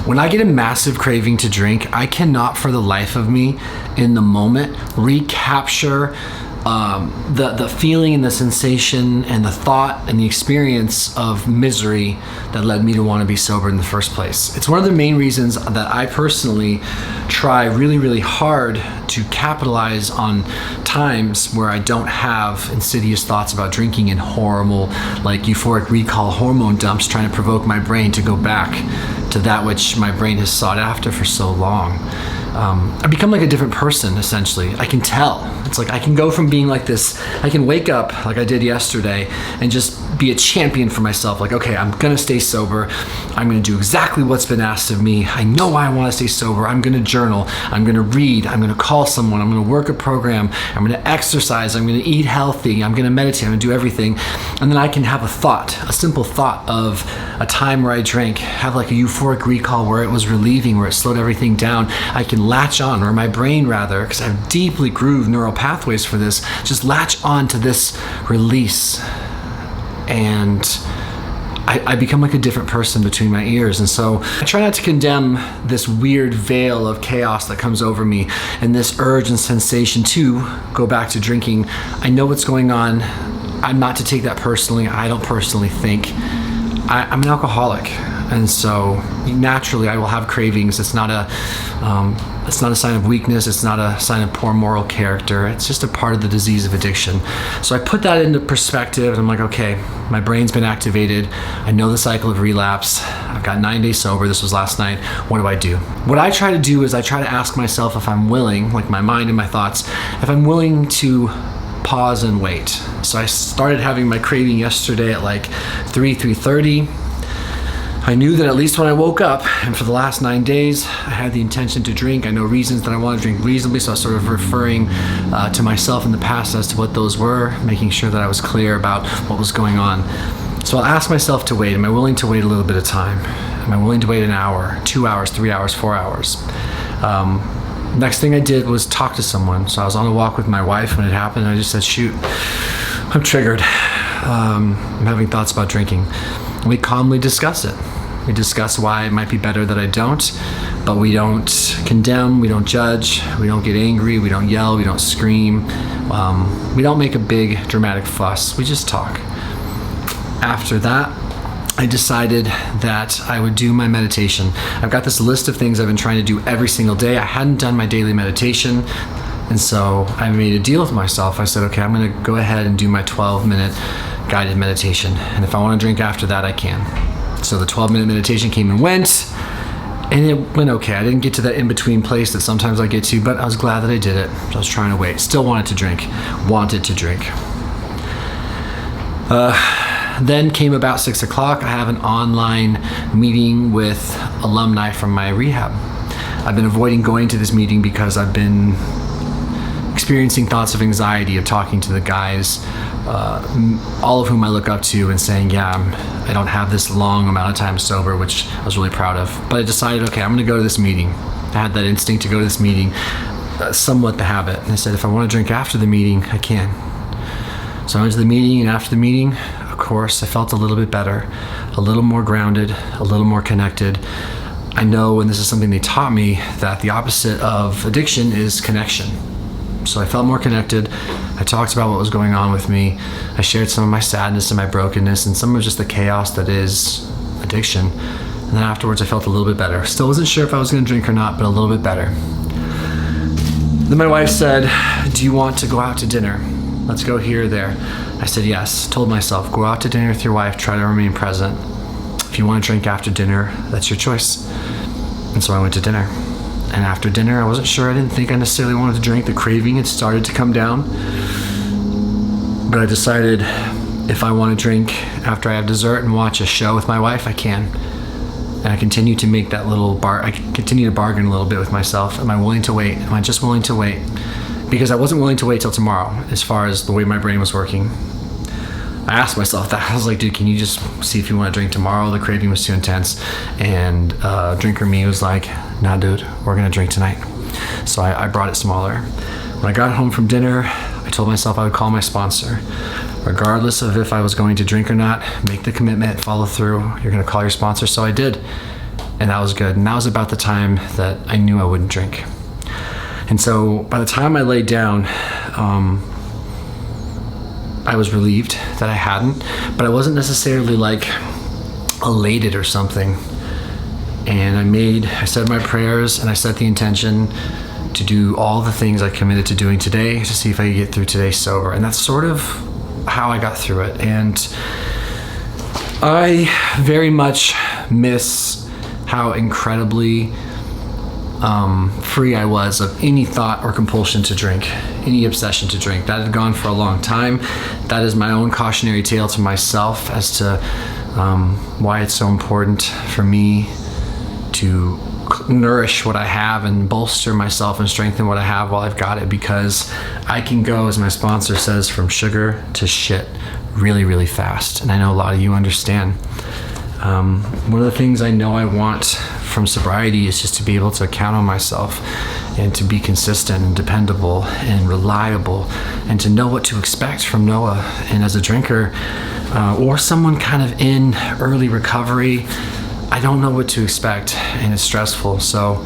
When I get a massive craving to drink, I cannot for the life of me in the moment recapture the feeling and the sensation and the thought and the experience of misery that led me to want to be sober in the first place. It's one of the main reasons that I personally try really, really hard to capitalize on times where I don't have insidious thoughts about drinking and horrible, like euphoric recall hormone dumps trying to provoke my brain to go back to that which my brain has sought after for so long. I become like a different person, essentially. I can tell. It's like I can go from being like this, I can wake up like I did yesterday and just be a champion for myself. Like, okay, I'm gonna stay sober. I'm gonna do exactly what's been asked of me. I know I wanna stay sober. I'm gonna journal. I'm gonna read. I'm gonna call someone. I'm gonna work a program. I'm gonna exercise. I'm gonna eat healthy. I'm gonna meditate. I'm gonna do everything. And then I can have a thought, a simple thought of a time where I drank, have like a euphoric recall where it was relieving, where it slowed everything down. I can latch on, or my brain rather, because I have deeply grooved neural pathways for this, just latch on to this release. And I become like a different person between my ears. And so I try not to condemn this weird veil of chaos that comes over me and this urge and sensation to go back to drinking. I know what's going on. I'm not to take that personally. I don't personally think. I'm an alcoholic. And so naturally I will have cravings. It's not a sign of weakness. It's not a sign of poor moral character. It's just a part of the disease of addiction. So I put that into perspective and I'm like, okay, my brain's been activated. I know the cycle of relapse. I've got 9 days sober. This was last night. What do I do? What I try to do is I try to ask myself if I'm willing, like my mind and my thoughts, if I'm willing to pause and wait. So I started having my craving yesterday at like 3:30. I knew that at least when I woke up, and for the last 9 days, I had the intention to drink. I know reasons that I want to drink reasonably, so I was sort of referring to myself in the past as to what those were, making sure that I was clear about what was going on. So I'll ask myself to wait. Am I willing to wait a little bit of time? Am I willing to wait an hour, 2 hours, 3 hours, 4 hours? Next thing I did was talk to someone. So I was on a walk with my wife when it happened, and I just said, shoot, I'm triggered. I'm having thoughts about drinking. We calmly discuss it. We discuss why it might be better that I don't, but we don't condemn, we don't judge, we don't get angry, we don't yell, we don't scream, we don't make a big dramatic fuss, we just talk. After that, I decided that I would do my meditation. I've got this list of things I've been trying to do every single day. I hadn't done my daily meditation, and so I made a deal with myself. I said, okay, I'm gonna go ahead and do my 12-minute guided meditation, and if I want to drink after that, I can. So the 12-minute meditation came and went, and it went okay. I didn't get to that in-between place that sometimes I get to, but I was glad that I did it. I was trying to wait. Still wanted to drink. Then came about 6 o'clock. I have an online meeting with alumni from my rehab. I've been avoiding going to this meeting because I've been experiencing thoughts of anxiety of talking to the guys, all of whom I look up to, and saying, I don't have this long amount of time sober, which I was really proud of. But I decided, okay, I'm gonna go to this meeting. I had that instinct to go to this meeting, somewhat the habit. And I said, if I wanna drink after the meeting, I can. So I went to the meeting, and after the meeting, of course, I felt a little bit better, a little more grounded, a little more connected. I know, and this is something they taught me, that the opposite of addiction is connection. So I felt more connected. I talked about what was going on with me. I shared some of my sadness and my brokenness and some of just the chaos that is addiction. And then afterwards I felt a little bit better. Still wasn't sure if I was gonna drink or not, but a little bit better. Then my wife said, do you want to go out to dinner? Let's go here or there. I said yes. Told myself, go out to dinner with your wife, try to remain present. If you want to drink after dinner, that's your choice. And so I went to dinner. And after dinner, I wasn't sure. I didn't think I necessarily wanted to drink. The craving had started to come down. But I decided if I want to drink after I have dessert and watch a show with my wife, I can. And I continue to make that I continue to bargain a little bit with myself. Am I willing to wait? Am I just willing to wait? Because I wasn't willing to wait till tomorrow as far as the way my brain was working. I asked myself that. I was like, dude, can you just see if you want to drink tomorrow? The craving was too intense. And drinker me was like, nah, dude, we're going to drink tonight. So I brought it smaller. When I got home from dinner, I told myself I would call my sponsor. Regardless of if I was going to drink or not, make the commitment, follow through. You're going to call your sponsor. So I did. And that was good. And that was about the time that I knew I wouldn't drink. And so by the time I laid down, I was relieved that I hadn't, but I wasn't necessarily like elated or something. And I said my prayers, and I set the intention to do all the things I committed to doing today to see if I could get through today sober. And that's sort of how I got through it. And I very much miss how incredibly free I was of any thought or compulsion to drink, any obsession to drink. That had gone for a long time. That is my own cautionary tale to myself as to why it's so important for me to nourish what I have and bolster myself and strengthen what I have while I've got it, because I can go, as my sponsor says, from sugar to shit really, really fast. And I know a lot of you understand. One of the things I know I want from sobriety is just to be able to count on myself and to be consistent and dependable and reliable and to know what to expect from Noah. And as a drinker or someone kind of in early recovery, I don't know what to expect, and it's stressful. So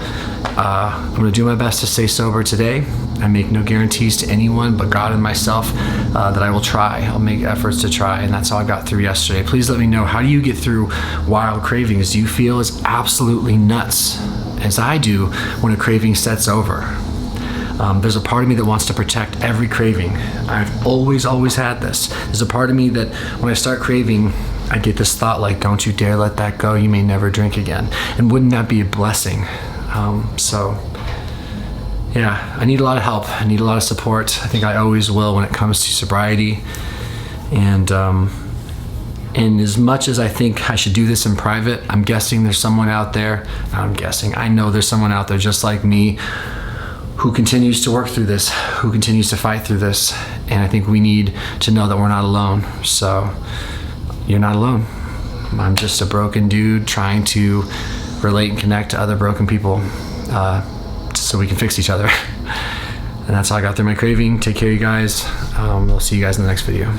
I'm going to do my best to stay sober today. I make no guarantees to anyone but God and myself that I will try. I'll make efforts to try, and that's how I got through yesterday. Please let me know, how do you get through wild cravings? Do you feel as absolutely nuts as I do when a craving sets over? There's a part of me that wants to protect every craving. I've always had this. There's a part of me that when I start craving, I get this thought like, don't you dare let that go. You may never drink again. And wouldn't that be a blessing? So yeah, I need a lot of help. I need a lot of support. I think I always will when it comes to sobriety. And as much as I think I should do this in private, I'm guessing there's someone out there, I know there's someone out there just like me who continues to work through this, who continues to fight through this. And I think we need to know that we're not alone. So you're not alone. I'm just a broken dude trying to relate and connect to other broken people so we can fix each other. And that's how I got through my craving. Take care, you guys. We'll see you guys in the next video.